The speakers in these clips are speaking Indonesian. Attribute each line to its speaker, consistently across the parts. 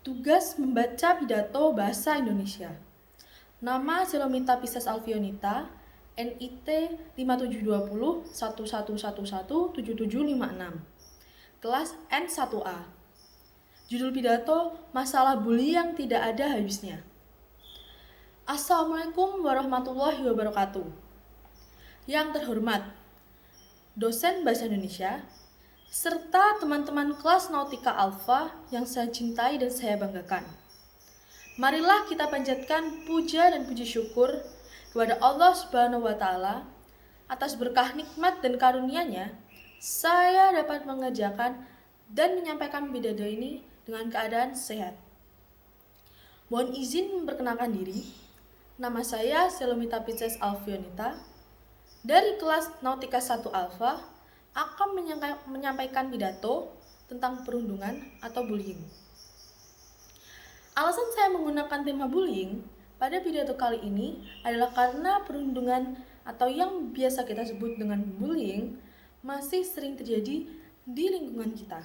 Speaker 1: Tugas membaca pidato bahasa Indonesia. Nama Selomita Pisces Alfionita, NIT 572011117756. Kelas N1A. Judul pidato, Masalah Bully yang Tidak Ada Habisnya. Assalamualaikum warahmatullahi wabarakatuh. Yang terhormat, dosen Bahasa Indonesia, serta teman-teman kelas Nautika Alpha yang saya cintai dan saya banggakan. Marilah kita panjatkan puja dan puji syukur kepada Allah Subhanahu wa Ta'ala atas berkah nikmat dan karunia-Nya. Saya dapat mengerjakan dan menyampaikan pidato ini dengan keadaan sehat. Mohon izin memperkenalkan diri. Nama saya Selomita Pisces Alfionita dari kelas Nautika 1 Alpha akan menyampaikan pidato tentang perundungan atau bullying. Alasan saya menggunakan tema bullying pada pidato kali ini adalah karena perundungan atau yang biasa kita sebut dengan bullying masih sering terjadi di lingkungan kita.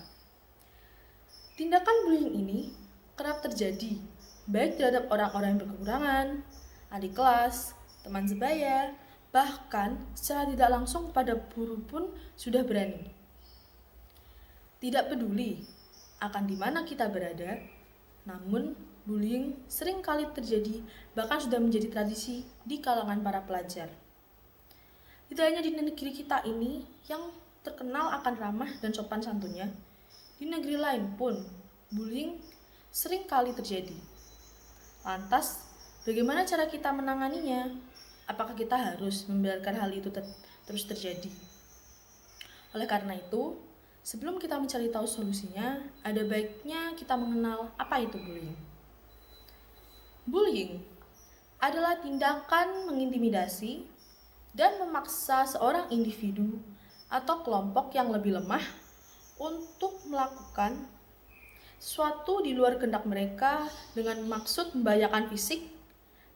Speaker 1: Tindakan bullying ini kerap terjadi baik terhadap orang-orang yang berkekurangan, adik kelas, teman sebaya, bahkan secara tidak langsung pada guru pun sudah berani. Tidak peduli akan di mana kita berada, namun bullying sering kali terjadi, bahkan sudah menjadi tradisi di kalangan para pelajar. Tidak hanya di negeri kita ini yang terkenal akan ramah dan sopan santunnya, di negeri lain pun bullying sering kali terjadi. Lantas, bagaimana cara kita menanganinya? Apakah kita harus membiarkan hal itu terus terjadi? Oleh karena itu, sebelum kita mencari tahu solusinya, ada baiknya kita mengenal apa itu bullying. Bullying adalah tindakan mengintimidasi dan memaksa seorang individu atau kelompok yang lebih lemah untuk melakukan sesuatu di luar kehendak mereka dengan maksud membahayakan fisik,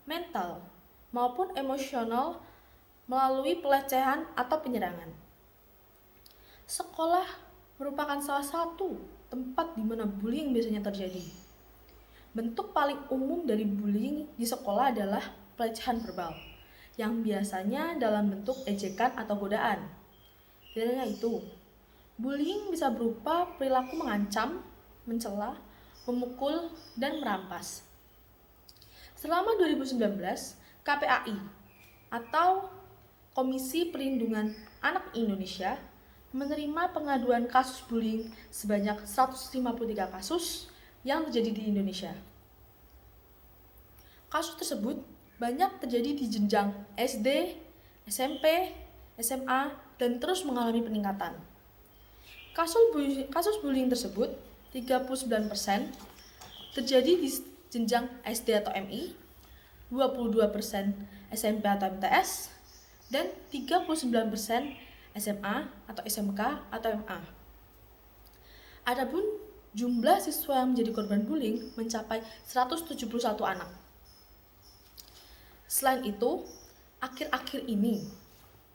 Speaker 1: mental, maupun emosional melalui pelecehan atau penyerangan. Sekolah merupakan salah satu tempat di mana bullying biasanya terjadi. Bentuk paling umum dari bullying di sekolah adalah pelecehan verbal, yang biasanya dalam bentuk ejekan atau godaan. Tidak hanya itu, bullying bisa berupa perilaku mengancam, mencela, memukul, dan merampas. Selama 2019, KPAI atau Komisi Perlindungan Anak Indonesia menerima pengaduan kasus bullying sebanyak 153 kasus yang terjadi di Indonesia. Kasus tersebut banyak terjadi di jenjang SD, SMP, SMA, dan terus mengalami peningkatan. Kasus bullying tersebut 39% terjadi di jenjang SD atau MI, 22% SMP atau MTS, dan 39% SMA atau SMK atau MA. Adapun jumlah siswa yang menjadi korban bullying mencapai 171 anak. Selain itu, akhir-akhir ini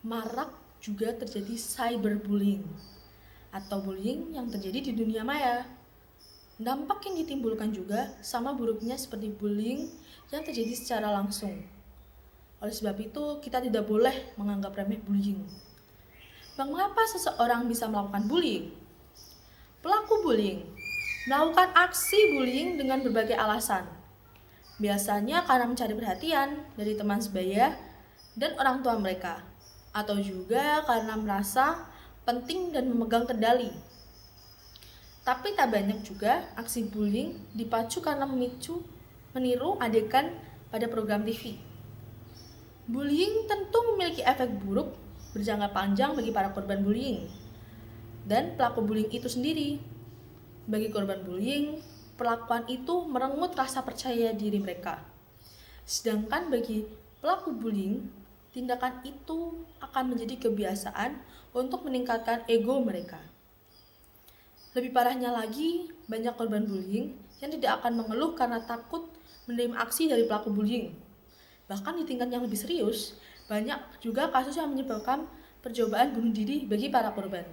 Speaker 1: marak juga terjadi cyberbullying atau bullying yang terjadi di dunia maya. Dampak yang ditimbulkan juga sama buruknya seperti bullying yang terjadi secara langsung. Oleh sebab itu, kita tidak boleh menganggap remeh bullying. Mengapa seseorang bisa melakukan bullying? Pelaku bullying melakukan aksi bullying dengan berbagai alasan. Biasanya karena mencari perhatian dari teman sebaya dan orang tua mereka, atau juga karena merasa penting dan memegang kendali. Tapi tak banyak juga aksi bullying dipacu karena meniru adegan pada program TV. Bullying tentu memiliki efek buruk berjangka panjang bagi para korban bullying dan pelaku bullying itu sendiri. Bagi korban bullying, perlakuan itu merenggut rasa percaya diri mereka. Sedangkan bagi pelaku bullying, tindakan itu akan menjadi kebiasaan untuk meningkatkan ego mereka. Lebih parahnya lagi, banyak korban bullying yang tidak akan mengeluh karena takut menerima aksi dari pelaku bullying. Bahkan di tingkat yang lebih serius, banyak juga kasus yang menyebabkan percobaan bunuh diri bagi para korban.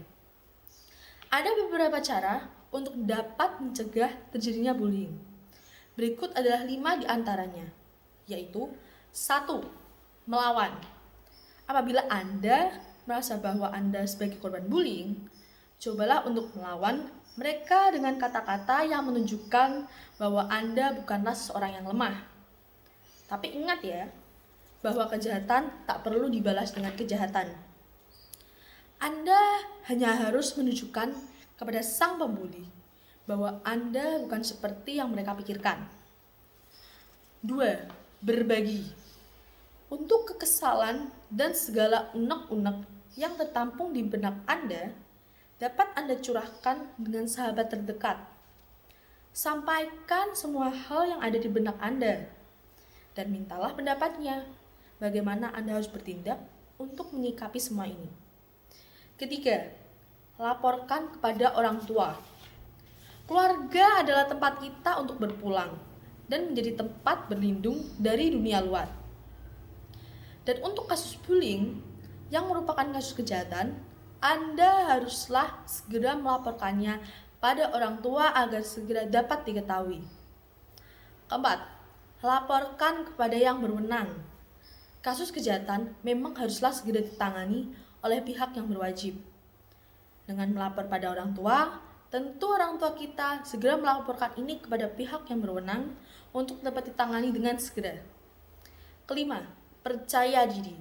Speaker 1: Ada beberapa cara untuk dapat mencegah terjadinya bullying. Berikut adalah 5 di antaranya, yaitu 1. Melawan. Apabila Anda merasa bahwa Anda sebagai korban bullying, cobalah untuk melawan mereka dengan kata-kata yang menunjukkan bahwa Anda bukanlah seorang yang lemah. Tapi ingat ya, bahwa kejahatan tak perlu dibalas dengan kejahatan. Anda hanya harus menunjukkan kepada sang pembuli bahwa Anda bukan seperti yang mereka pikirkan. 2. Berbagi. Untuk kekesalan dan segala unek-unek yang tertampung di benak Anda, dapat Anda curahkan dengan sahabat terdekat. Sampaikan semua hal yang ada di benak Anda, dan mintalah pendapatnya. Bagaimana Anda harus bertindak untuk menyikapi semua ini. Ketiga, laporkan kepada orang tua. Keluarga adalah tempat kita untuk berpulang dan menjadi tempat berlindung dari dunia luar. Dan untuk kasus bullying yang merupakan kasus kejahatan, Anda haruslah segera melaporkannya pada orang tua agar segera dapat diketahui. Keempat, laporkan kepada yang berwenang. Kasus kejahatan memang haruslah segera ditangani oleh pihak yang berwajib. Dengan melapor pada orang tua, tentu orang tua kita segera melaporkan ini kepada pihak yang berwenang untuk dapat ditangani dengan segera. Kelima, percaya diri.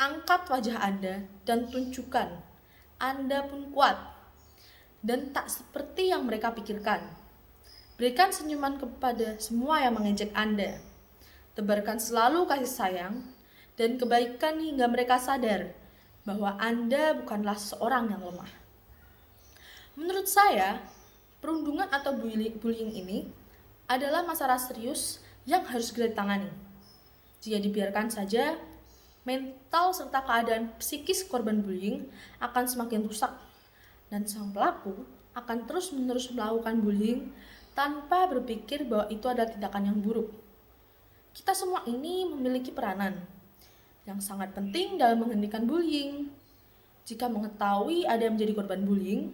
Speaker 1: Angkat wajah Anda dan tunjukkan Anda pun kuat dan tak seperti yang mereka pikirkan. Berikan senyuman kepada semua yang mengejek Anda. Tebarkan selalu kasih sayang dan kebaikan hingga mereka sadar bahwa Anda bukanlah seorang yang lemah. Menurut saya, perundungan atau bullying ini adalah masalah serius yang harus segera ditangani. Jika dibiarkan saja, mental serta keadaan psikis korban bullying akan semakin rusak dan sang pelaku akan terus-menerus melakukan bullying tanpa berpikir bahwa itu adalah tindakan yang buruk. Kita semua ini memiliki peranan yang sangat penting dalam menghentikan bullying. Jika mengetahui ada yang menjadi korban bullying,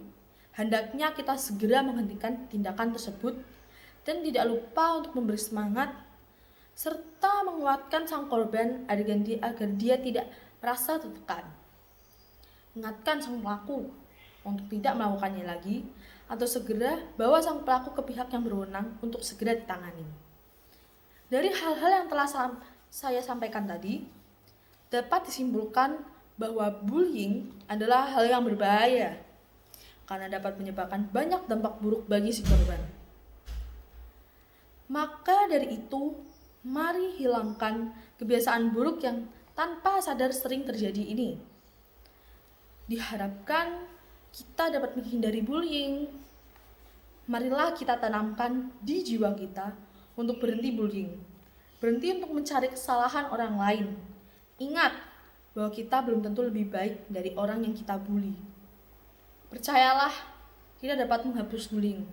Speaker 1: hendaknya kita segera menghentikan tindakan tersebut dan tidak lupa untuk memberi semangat serta menguatkan sang korban agar dia tidak merasa tertekan. Ingatkan sang pelaku untuk tidak melakukannya lagi atau segera bawa sang pelaku ke pihak yang berwenang untuk segera ditangani. Dari hal-hal yang telah saya sampaikan tadi, dapat disimpulkan bahwa bullying adalah hal yang berbahaya karena dapat menyebabkan banyak dampak buruk bagi si korban. Maka dari itu, mari hilangkan kebiasaan buruk yang tanpa sadar sering terjadi ini. Diharapkan kita dapat menghindari bullying. Marilah kita tanamkan di jiwa kita untuk berhenti bullying. Berhenti untuk mencari kesalahan orang lain. Ingat bahwa kita belum tentu lebih baik dari orang yang kita bully. Percayalah, kita dapat menghapus bullying.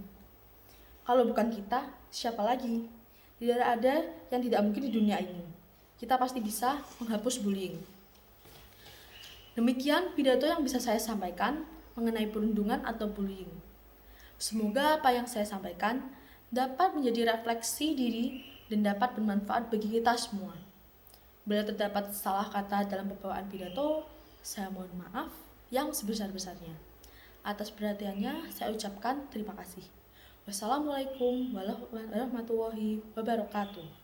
Speaker 1: Kalau bukan kita, siapa lagi? Tidak ada yang tidak mungkin di dunia ini. Kita pasti bisa menghapus bullying. Demikian pidato yang bisa saya sampaikan mengenai perundungan atau bullying. Semoga apa yang saya sampaikan dapat menjadi refleksi diri dan dapat bermanfaat bagi kita semua. Bila terdapat salah kata dalam pembawaan pidato, saya mohon maaf yang sebesar-besarnya. Atas perhatiannya, saya ucapkan terima kasih. Wassalamualaikum warahmatullahi wabarakatuh.